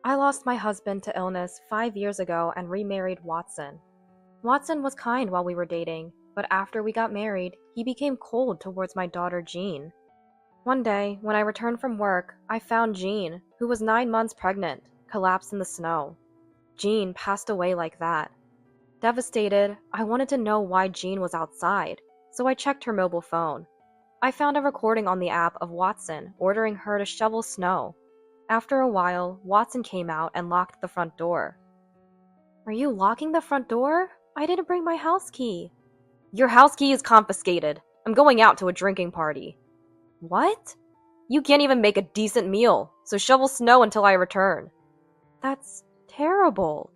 I lost my husband to illness 5 years ago and remarried Watson. Watson was kind while we were dating, but after we got married, he became cold towards my daughter Jean. One day, when I returned from work, I found Jean, who was 9 months pregnant, collapsed in the snow. Jean passed away like that. Devastated, I wanted to know why Jean was outside, so I checked her mobile phone. I found a recording on the app of Watson ordering her to shovel snow. After a while, Watson came out and locked the front door. "Are you locking the front door? I didn't bring my house key." "Your house key is confiscated. I'm going out to a drinking party." "What?" "You can't even make a decent meal, so shovel snow until I return." "That's terrible."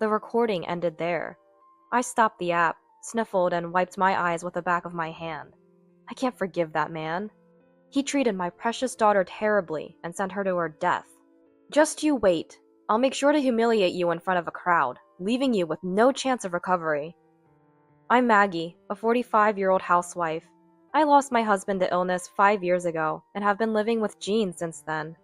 The recording ended there. I stopped the app, sniffled, and wiped my eyes with the back of my hand. I can't forgive that man. He treated my precious daughter terribly and sent her to her death. Just you wait. I'll make sure to humiliate you in front of a crowd, leaving you with no chance of recovery. I'm Maggie, a 45-year-old housewife. I lost my husband to illness 5 years ago and have been living with Jean since then.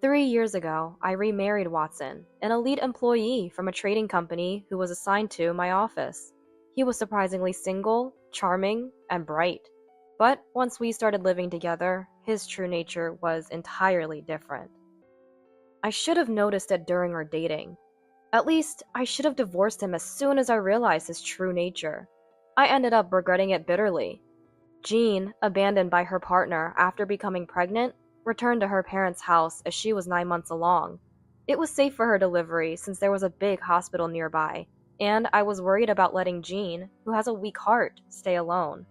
3 years ago, I remarried Watson, an elite employee from a trading company who was assigned to my office. He was surprisingly single, charming, and bright. But once we started living together, his true nature was entirely different. I should have noticed it during our dating. At least, I should have divorced him as soon as I realized his true nature. I ended up regretting it bitterly. Jean, abandoned by her partner after becoming pregnant, returned to her parents' house as she was 9 months along. It was safe for her delivery since there was a big hospital nearby, and I was worried about letting Jean, who has a weak heart, stay alone.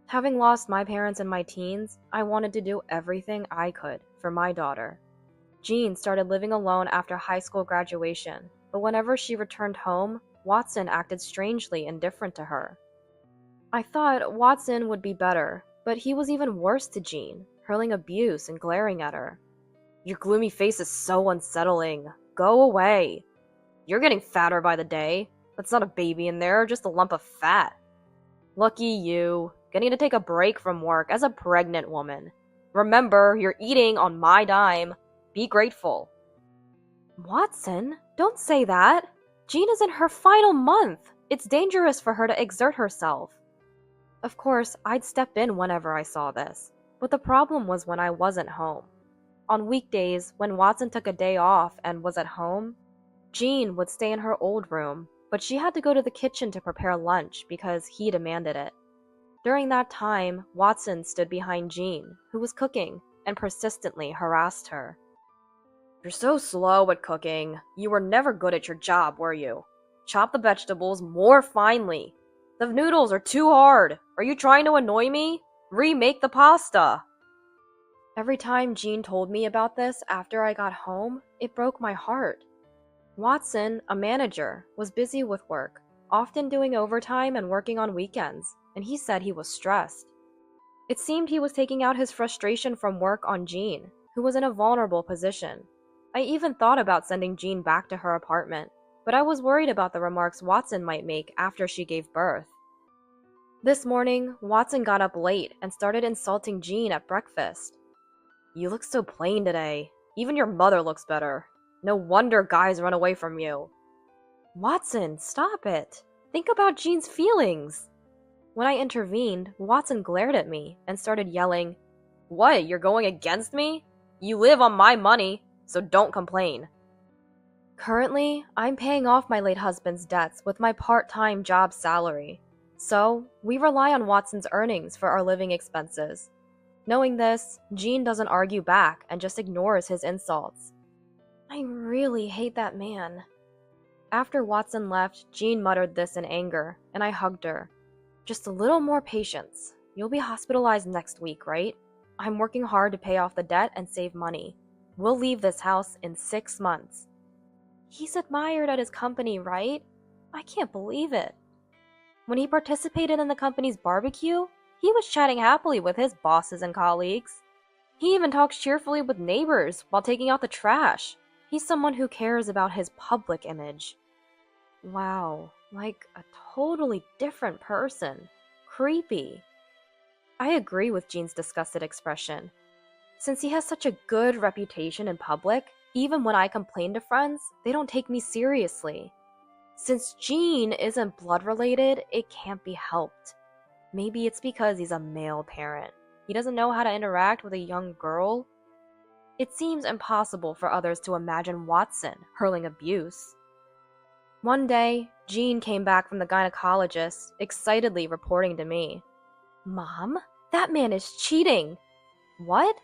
Having lost my parents in my teens, I wanted to do everything I could for my daughter. Jean started living alone after high school graduation, but whenever she returned home, Watson acted strangely indifferent to her. I thought Watson would be better, but he was even worse to Jean, hurling abuse and glaring at her. "Your gloomy face is so unsettling. Go away. You're getting fatter by the day. That's not a baby in there, just a lump of fat. Lucky you, getting to take a break from work as a pregnant woman. Remember, you're eating on my dime. Be grateful." "Watson, don't say that. Jean is in her final month. It's dangerous for her to exert herself." Of course, I'd step in whenever I saw this, but the problem was when I wasn't home. On weekdays, when Watson took a day off and was at home, Jean would stay in her old room, but she had to go to the kitchen to prepare lunch because he demanded it. During that time, Watson stood behind Jean, who was cooking, and persistently harassed her. "You're so slow at cooking. You were never good at your job, were you? Chop the vegetables more finely. The noodles are too hard. Are you trying to annoy me? Remake the pasta." Every time Jean told me about this after I got home, it broke my heart. Watson, a manager, was busy with work, often doing overtime and working on weekends, and he said he was stressed. It seemed he was taking out his frustration from work on Jean, who was in a vulnerable position. I even thought about sending Jean back to her apartment, but I was worried about the remarks Watson might make after she gave birth. This morning, Watson got up late and started insulting Jean at breakfast. "You look so plain today. Even your mother looks better. No wonder guys run away from you." "Watson, stop it. Think about Jean's feelings." When I intervened, Watson glared at me and started yelling, "What, you're going against me? You live on my money, so don't complain." Currently, I'm paying off my late husband's debts with my part-time job salary. So, we rely on Watson's earnings for our living expenses. Knowing this, Jean doesn't argue back and just ignores his insults. I really hate that man. After Watson left, Jean muttered this in anger, and I hugged her. "Just a little more patience. You'll be hospitalized next week, right? I'm working hard to pay off the debt and save money. We'll leave this house in 6 months. He's admired at his company, right? I can't believe it. When he participated in the company's barbecue, he was chatting happily with his bosses and colleagues. He even talks cheerfully with neighbors while taking out the trash. He's someone who cares about his public image." Wow, like a totally different person. Creepy. I agree with Jean's disgusted expression. Since he has such a good reputation in public, Even when I complain to friends, they don't take me seriously. Since Gene isn't blood related, it can't be helped. Maybe it's because he's a male parent. He doesn't know how to interact with a young girl. It seems impossible for others to imagine Watson hurling abuse. One day, Gene came back from the gynecologist, excitedly reporting to me, "Mom, that man is cheating!" What?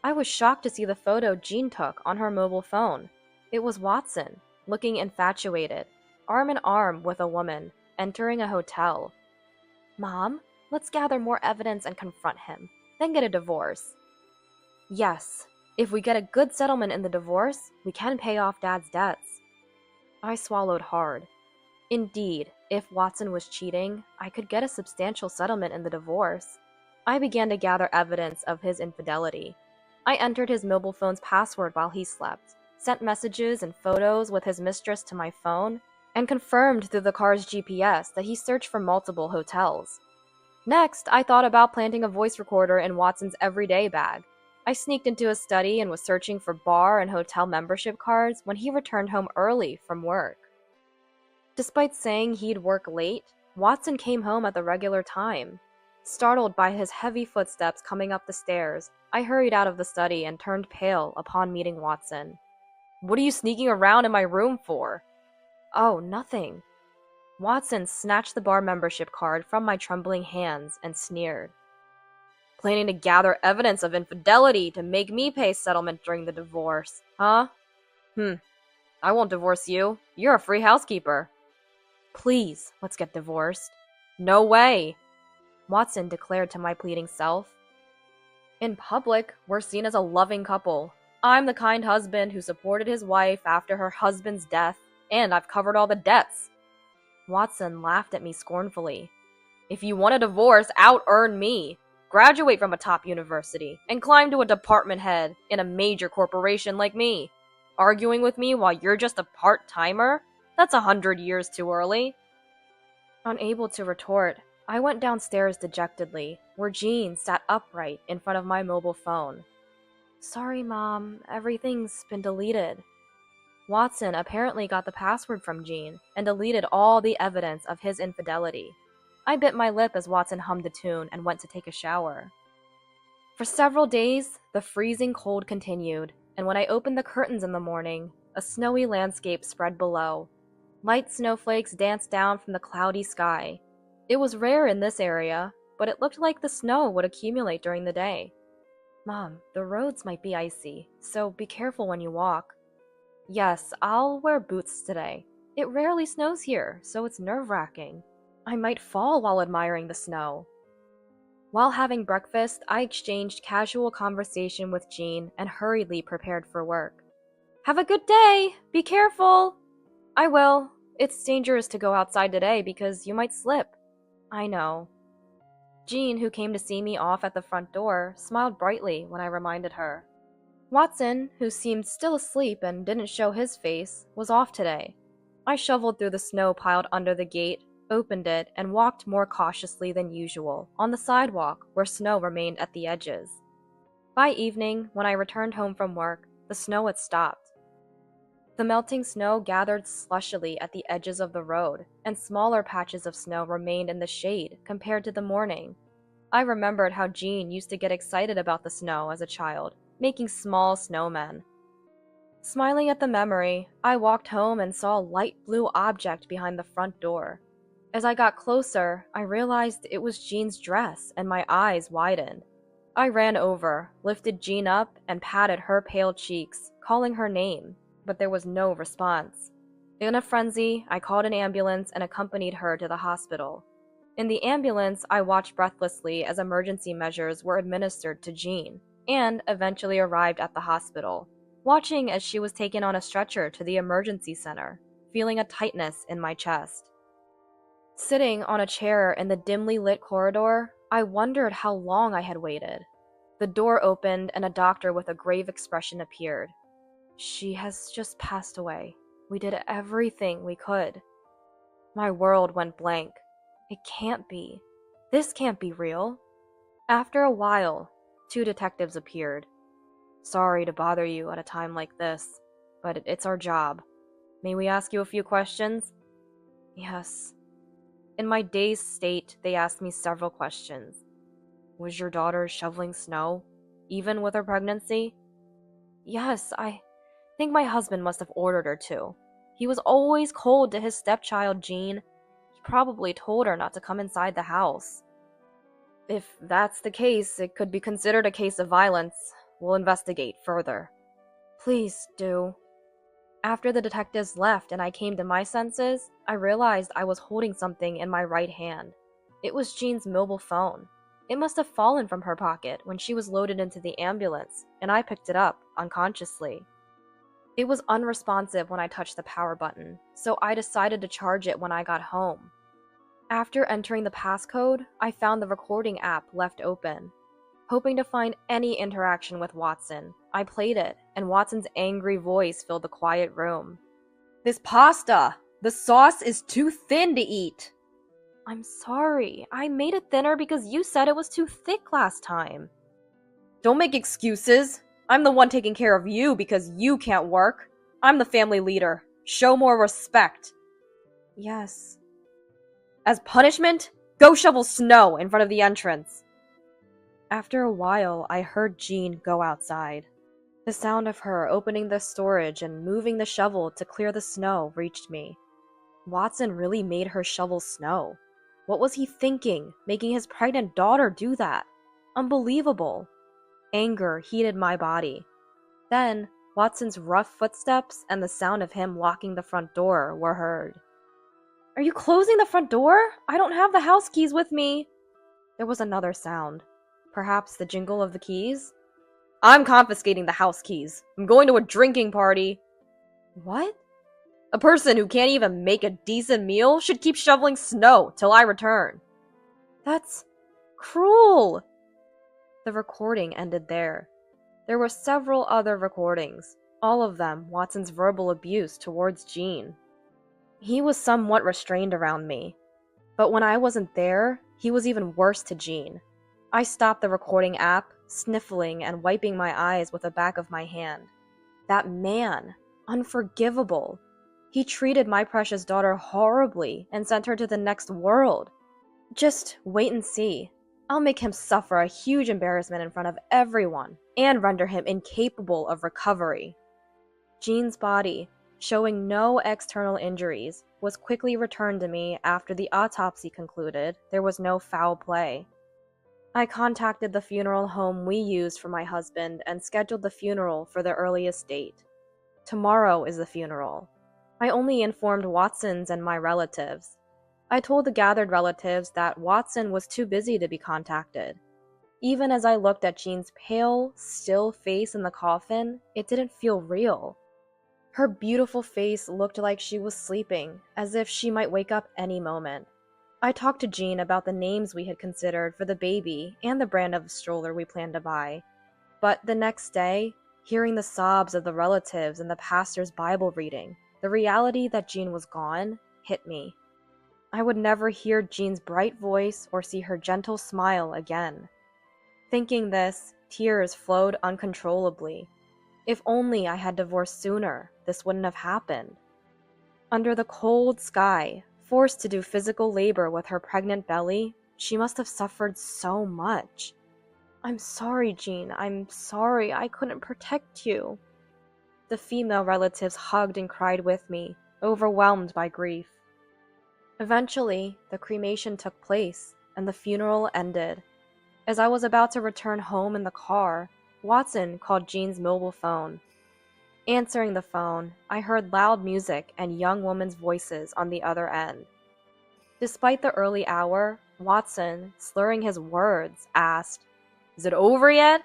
I was shocked to see the photo Jean took on her mobile phone. It was Watson, looking infatuated, arm in arm with a woman, entering a hotel. "Mom, let's gather more evidence and confront him, then get a divorce." "Yes, if we get a good settlement in the divorce, we can pay off Dad's debts." I swallowed hard. Indeed, if Watson was cheating, I could get a substantial settlement in the divorce. I began to gather evidence of his infidelity. I entered his mobile phone's password while he slept, sent messages and photos with his mistress to my phone, and confirmed through the car's GPS that he searched for multiple hotels. Next, I thought about planting a voice recorder in Watson's everyday bag. I sneaked into his study and was searching for bar and hotel membership cards when he returned home early from work. Despite saying he'd work late, Watson came home at the regular time. Startled by his heavy footsteps coming up the stairs, I hurried out of the study and turned pale upon meeting Watson. "What are you sneaking around in my room for?" "Oh, nothing." Watson snatched the bar membership card from my trembling hands and sneered. "Planning to gather evidence of infidelity to make me pay settlement during the divorce, huh? I won't divorce you. You're a free housekeeper." "Please, let's get divorced." "No way," Watson declared to my pleading self. "In public, we're seen as a loving couple. I'm the kind husband who supported his wife after her husband's death, and I've covered all the debts." Watson laughed at me scornfully. "If you want a divorce, out-earn me. Graduate from a top university, and climb to a department head in a major corporation like me. Arguing with me while you're just a part-timer? That's 100 years too early." Unable to retort, I went downstairs dejectedly, where Jean sat upright in front of my mobile phone. "Sorry, Mom, everything's been deleted." Watson apparently got the password from Jean and deleted all the evidence of his infidelity. I bit my lip as Watson hummed a tune and went to take a shower. For several days, the freezing cold continued, and when I opened the curtains in the morning, a snowy landscape spread below. Light snowflakes danced down from the cloudy sky. It was rare in this area, but it looked like the snow would accumulate during the day. "Mom, the roads might be icy, so be careful when you walk." "Yes, I'll wear boots today. It rarely snows here, so it's nerve-wracking. I might fall while admiring the snow." While having breakfast, I exchanged casual conversation with Jean and hurriedly prepared for work. "Have a good day! Be careful!" "I will. It's dangerous to go outside today because you might slip." "I know." Jean, who came to see me off at the front door, smiled brightly when I reminded her. Watson, who seemed still asleep and didn't show his face, was off today. I shoveled through the snow piled under the gate, opened it, and walked more cautiously than usual on the sidewalk where snow remained at the edges. By evening, when I returned home from work, the snow had stopped. The melting snow gathered slushily at the edges of the road, and smaller patches of snow remained in the shade compared to the morning. I remembered how Jean used to get excited about the snow as a child, making small snowmen. Smiling at the memory, I walked home and saw a light blue object behind the front door. As I got closer, I realized it was Jean's dress, and my eyes widened. I ran over, lifted Jean up, and patted her pale cheeks, calling her name, but there was no response. In a frenzy, I called an ambulance and accompanied her to the hospital. In the ambulance, I watched breathlessly as emergency measures were administered to Jean, and eventually arrived at the hospital, watching as she was taken on a stretcher to the emergency center, feeling a tightness in my chest. Sitting on a chair in the dimly lit corridor, I wondered how long I had waited. The door opened and a doctor with a grave expression appeared. "She has just passed away. We did everything we could." My world went blank. It can't be. This can't be real. After a while, 2 detectives appeared. Sorry to bother you at a time like this, but it's our job. May we ask you a few questions? Yes. In my dazed state, they asked me several questions. Was your daughter shoveling snow, even with her pregnancy? Yes, I think my husband must have ordered her to. He was always cold to his stepchild, Jean. He probably told her not to come inside the house. If that's the case, it could be considered a case of violence. We'll investigate further. Please do. After the detectives left and I came to my senses, I realized I was holding something in my right hand. It was Jean's mobile phone. It must have fallen from her pocket when she was loaded into the ambulance, and I picked it up, unconsciously. It was unresponsive when I touched the power button, so I decided to charge it when I got home. After entering the passcode, I found the recording app left open. Hoping to find any interaction with Watson, I played it, and Watson's angry voice filled the quiet room. This pasta! The sauce is too thin to eat! I'm sorry, I made it thinner because you said it was too thick last time. Don't make excuses. I'm the one taking care of you because you can't work. I'm the family leader. Show more respect. Yes. As punishment, go shovel snow in front of the entrance. After a while, I heard Jean go outside. The sound of her opening the storage and moving the shovel to clear the snow reached me. Watson really made her shovel snow. What was he thinking, making his pregnant daughter do that? Unbelievable. Anger heated my body. Then, Watson's rough footsteps and the sound of him locking the front door were heard. Are you closing the front door? I don't have the house keys with me. There was another sound. Perhaps the jingle of the keys? I'm confiscating the house keys. I'm going to a drinking party. What? A person who can't even make a decent meal should keep shoveling snow till I return. That's cruel. The recording ended there. There were several other recordings, all of them Watson's verbal abuse towards Jean. He was somewhat restrained around me, but when I wasn't there, he was even worse to Jean. I stopped the recording app, sniffling and wiping my eyes with the back of my hand. That man, unforgivable. He treated my precious daughter horribly and sent her to the next world. Just wait and see. I'll make him suffer a huge embarrassment in front of everyone and render him incapable of recovery. Jean's body, showing no external injuries, was quickly returned to me after the autopsy concluded there was no foul play. I contacted the funeral home we used for my husband and scheduled the funeral for the earliest date. Tomorrow is the funeral. I only informed Watson's and my relatives. I told the gathered relatives that Watson was too busy to be contacted. Even as I looked at Jean's pale, still face in the coffin, it didn't feel real. Her beautiful face looked like she was sleeping, as if she might wake up any moment. I talked to Jean about the names we had considered for the baby and the brand of stroller we planned to buy. But the next day, hearing the sobs of the relatives and the pastor's Bible reading, the reality that Jean was gone hit me. I would never hear Jean's bright voice or see her gentle smile again. Thinking this, tears flowed uncontrollably. If only I had divorced sooner, this wouldn't have happened. Under the cold sky, forced to do physical labor with her pregnant belly, she must have suffered so much. I'm sorry, Jean. I'm sorry I couldn't protect you. The female relatives hugged and cried with me, overwhelmed by grief. Eventually, the cremation took place, and the funeral ended. As I was about to return home in the car, Watson called Jean's mobile phone. Answering the phone, I heard loud music and young women's voices on the other end. Despite the early hour, Watson, slurring his words, asked, "Is it over yet?"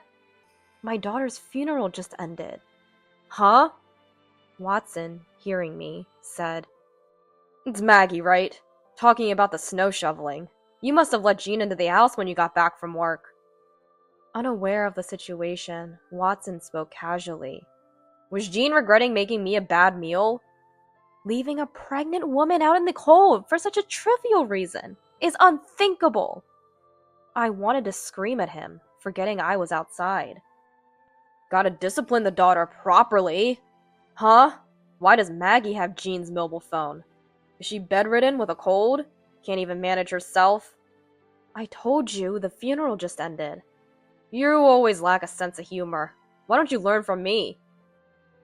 "My daughter's funeral just ended." "Huh?" Watson, hearing me, said, "It's Maggie, right? Talking about the snow shoveling. You must have let Jean into the house when you got back from work." Unaware of the situation, Watson spoke casually. "Was Jean regretting making me a bad meal?" Leaving a pregnant woman out in the cold for such a trivial reason is unthinkable. I wanted to scream at him, forgetting I was outside. Gotta discipline the daughter properly. Huh? Why does Maggie have Jean's mobile phone? Is she bedridden with a cold? Can't even manage herself? I told you, the funeral just ended. You always lack a sense of humor. Why don't you learn from me?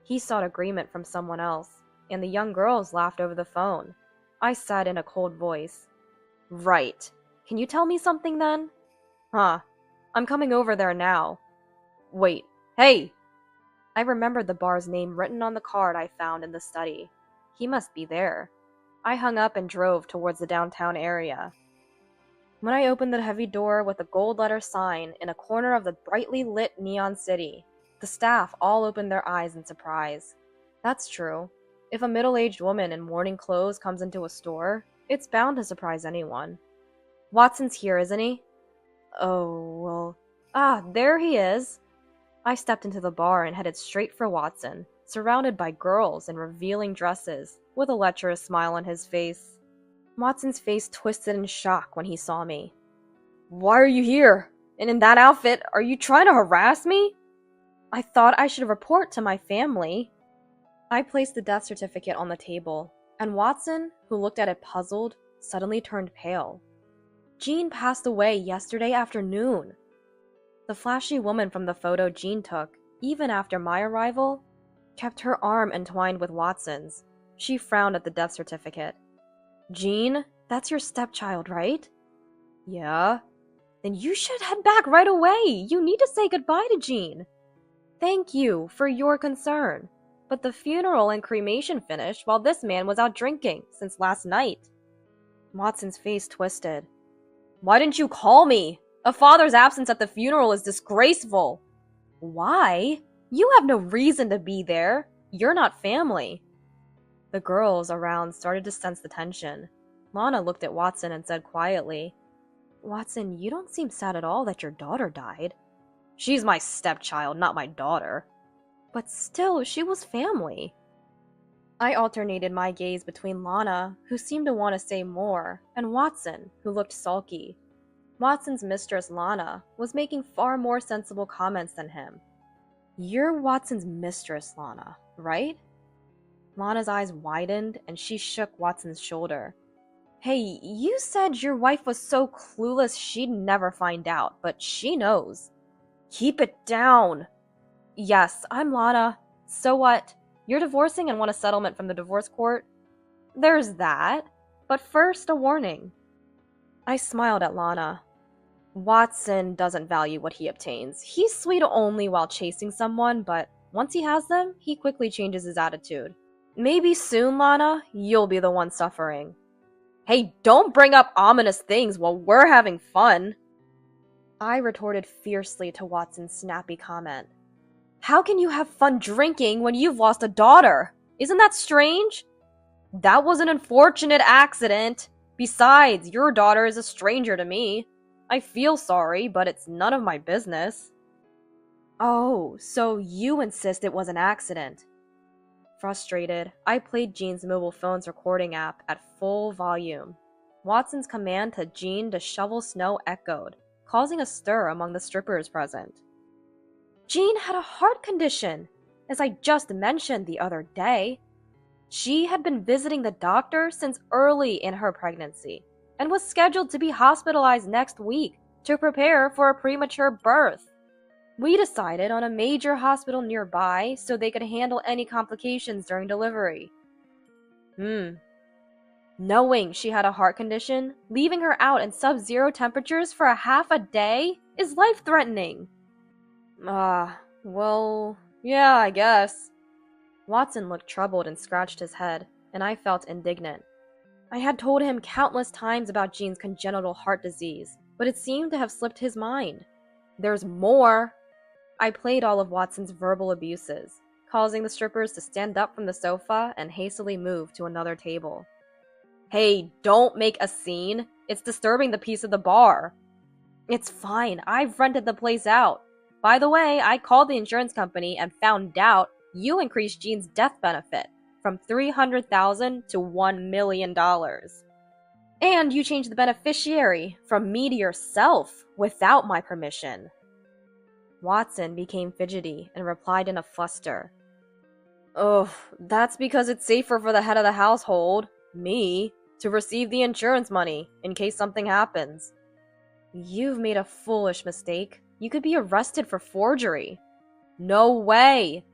He sought agreement from someone else, and the young girls laughed over the phone. I said in a cold voice, Right. Can you tell me something then? Huh. I'm coming over there now. Wait. Hey! I remembered the bar's name written on the card I found in the study. He must be there. I hung up and drove towards the downtown area. When I opened the heavy door with a gold letter sign in a corner of the brightly lit neon city, the staff all opened their eyes in surprise. That's true. If a middle-aged woman in mourning clothes comes into a store, it's bound to surprise anyone. Watson's here, isn't he? Oh, well... Ah, there he is! I stepped into the bar and headed straight for Watson, surrounded by girls in revealing dresses, with a lecherous smile on his face. Watson's face twisted in shock when he saw me. Why are you here? And in that outfit, are you trying to harass me? I thought I should report to my family. I placed the death certificate on the table, and Watson, who looked at it puzzled, suddenly turned pale. Jean passed away yesterday afternoon. The flashy woman from the photo Jean took, even after my arrival, kept her arm entwined with Watson's. She frowned at the death certificate. Jean, that's your stepchild, right? Yeah. Then you should head back right away. You need to say goodbye to Jean. Thank you for your concern. But the funeral and cremation finished while this man was out drinking since last night. Watson's face twisted. Why didn't you call me? A father's absence at the funeral is disgraceful. Why? You have no reason to be there. You're not family. The girls around started to sense the tension. Lana looked at Watson and said quietly, Watson, you don't seem sad at all that your daughter died. She's my stepchild, not my daughter. But still, she was family. I alternated my gaze between Lana, who seemed to want to say more, and Watson, who looked sulky. Watson's mistress, Lana, was making far more sensible comments than him. You're Watson's mistress, Lana, right? Lana's eyes widened, and she shook Watson's shoulder. Hey, you said your wife was so clueless she'd never find out, but she knows. Keep it down! Yes, I'm Lana. So what? You're divorcing and want a settlement from the divorce court? There's that. But first, a warning. I smiled at Lana. Watson doesn't value what he obtains. He's sweet only while chasing someone, but once he has them, he quickly changes his attitude. Maybe soon, Lana, you'll be the one suffering. Hey, don't bring up ominous things while we're having fun. I retorted fiercely to Watson's snappy comment. How can you have fun drinking when you've lost a daughter? Isn't that strange? That was an unfortunate accident. Besides, your daughter is a stranger to me. I feel sorry, but it's none of my business. Oh, so you insist it was an accident. Frustrated, I played Jean's mobile phone's recording app at full volume. Watson's command to Jean to shovel snow echoed, causing a stir among the strippers present. Jean had a heart condition, as I just mentioned the other day. She had been visiting the doctor since early in her pregnancy, and was scheduled to be hospitalized next week to prepare for a premature birth. We decided on a major hospital nearby so they could handle any complications during delivery. Knowing she had a heart condition, leaving her out in sub-zero temperatures for a half a day is life-threatening. Well, yeah, I guess. Watson looked troubled and scratched his head, and I felt indignant. I had told him countless times about Jean's congenital heart disease, but it seemed to have slipped his mind. There's more! I played all of Watson's verbal abuses, causing the strippers to stand up from the sofa and hastily move to another table. Hey, don't make a scene. It's disturbing the peace of the bar. It's fine. I've rented the place out. By the way, I called the insurance company and found out you increased Jean's death benefit from $300,000 to $1 million. And you changed the beneficiary from me to yourself without my permission. Watson became fidgety and replied in a fluster. Oh, that's because it's safer for the head of the household, me, to receive the insurance money in case something happens. You've made a foolish mistake. You could be arrested for forgery. No way!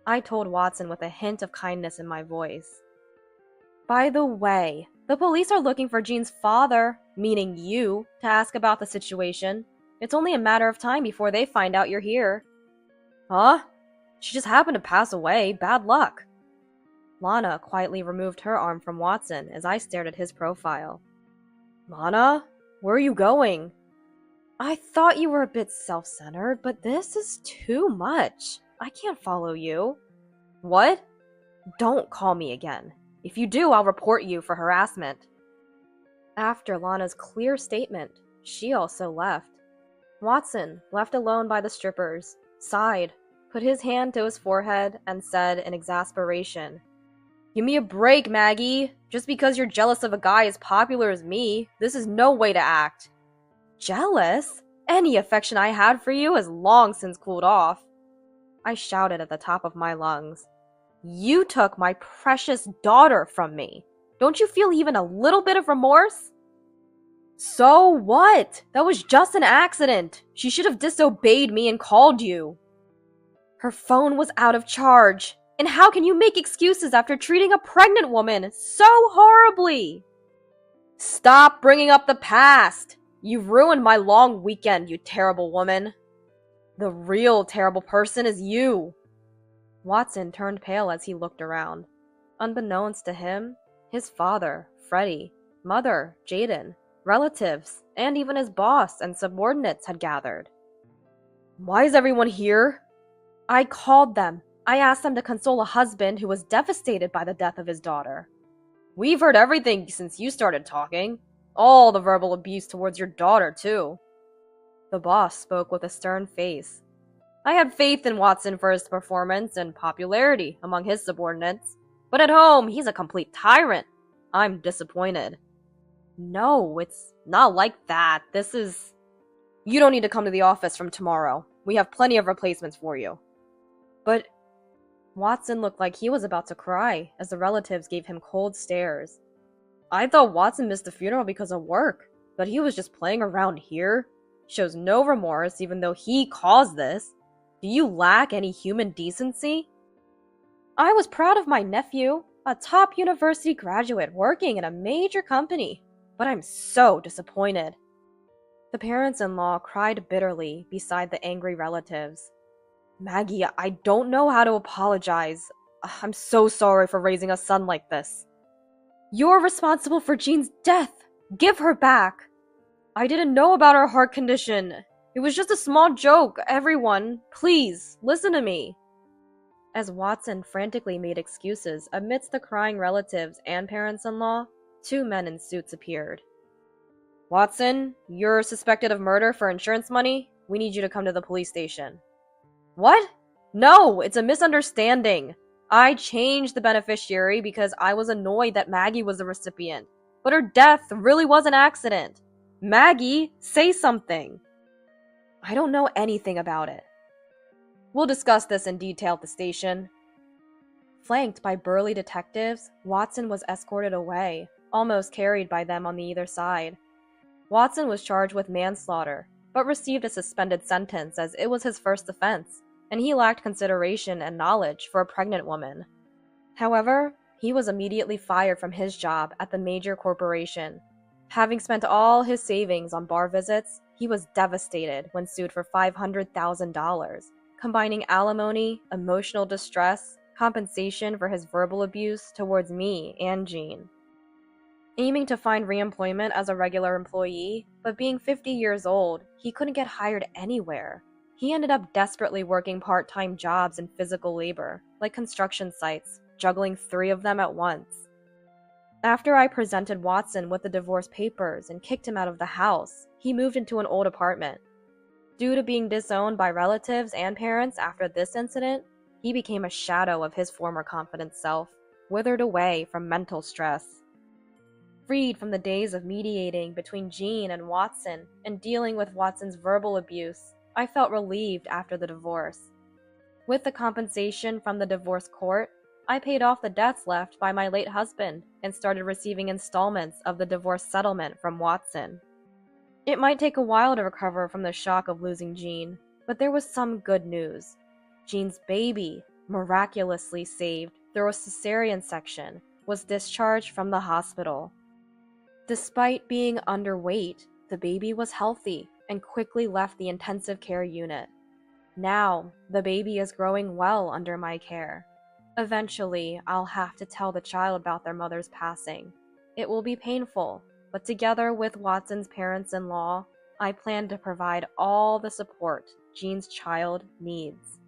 I told Watson with a hint of kindness in my voice. By the way, the police are looking for Jean's father, meaning you, to ask about the situation. It's only a matter of time before they find out you're here. Huh? She just happened to pass away. Bad luck. Lana quietly removed her arm from Watson as I stared at his profile. Lana? Where are you going? I thought you were a bit self-centered, but this is too much. I can't follow you. What? Don't call me again. If you do, I'll report you for harassment. After Lana's clear statement, she also left. Watson, left alone by the strippers, sighed, put his hand to his forehead, and said in exasperation, Give me a break, Maggie. Just because you're jealous of a guy as popular as me, this is no way to act. Jealous? Any affection I had for you has long since cooled off. I shouted at the top of my lungs. You took my precious daughter from me. Don't you feel even a little bit of remorse? So what? That was just an accident. She should have disobeyed me and called you. Her phone was out of charge. And how can you make excuses after treating a pregnant woman so horribly? Stop bringing up the past. You've ruined my long weekend, you terrible woman. The real terrible person is you. Watson turned pale as he looked around. Unbeknownst to him, his father, Freddie, mother, Jaden, relatives, and even his boss and subordinates had gathered. Why is everyone here? I called them. I asked them to console a husband who was devastated by the death of his daughter. We've heard everything since you started talking. All the verbal abuse towards your daughter, too. The boss spoke with a stern face. I had faith in Watson for his performance and popularity among his subordinates, but at home, he's a complete tyrant. I'm disappointed. No, it's not like that. You don't need to come to the office from tomorrow. We have plenty of replacements for you. But Watson looked like he was about to cry as the relatives gave him cold stares. I thought Watson missed the funeral because of work, but he was just playing around here. Shows no remorse even though he caused this. Do you lack any human decency? I was proud of my nephew, a top university graduate working in a major company, but I'm so disappointed. The parents-in-law cried bitterly beside the angry relatives. Maggie, I don't know how to apologize. I'm so sorry for raising a son like this. You're responsible for Jean's death. Give her back. I didn't know about her heart condition. It was just a small joke. Everyone, please, listen to me. As Watson frantically made excuses amidst the crying relatives and parents-in-law, two men in suits appeared. Watson, you're suspected of murder for insurance money. We need you to come to the police station. What? No, it's a misunderstanding. I changed the beneficiary because I was annoyed that Maggie was the recipient. But her death really was an accident. Maggie, say something. I don't know anything about it. We'll discuss this in detail at the station. Flanked by burly detectives, Watson was escorted away, almost carried by them on the either side. Watson was charged with manslaughter, but received a suspended sentence as it was his first offense, and he lacked consideration and knowledge for a pregnant woman. However, he was immediately fired from his job at the major corporation. Having spent all his savings on bar visits, he was devastated when sued for $500,000, combining alimony, emotional distress, compensation for his verbal abuse towards me and Jean. Aiming to find reemployment as a regular employee, but being 50 years old, he couldn't get hired anywhere. He ended up desperately working part-time jobs in physical labor, like construction sites, juggling 3 of them at once. After I presented Watson with the divorce papers and kicked him out of the house, he moved into an old apartment. Due to being disowned by relatives and parents after this incident, he became a shadow of his former confident self, withered away from mental stress. Freed from the days of mediating between Jean and Watson and dealing with Watson's verbal abuse, I felt relieved after the divorce. With the compensation from the divorce court, I paid off the debts left by my late husband and started receiving installments of the divorce settlement from Watson. It might take a while to recover from the shock of losing Jean, but there was some good news. Jean's baby, miraculously saved through a cesarean section, was discharged from the hospital. Despite being underweight, the baby was healthy and quickly left the intensive care unit. Now, the baby is growing well under my care. Eventually, I'll have to tell the child about their mother's passing. It will be painful, but together with Watson's parents-in-law, I plan to provide all the support Jean's child needs.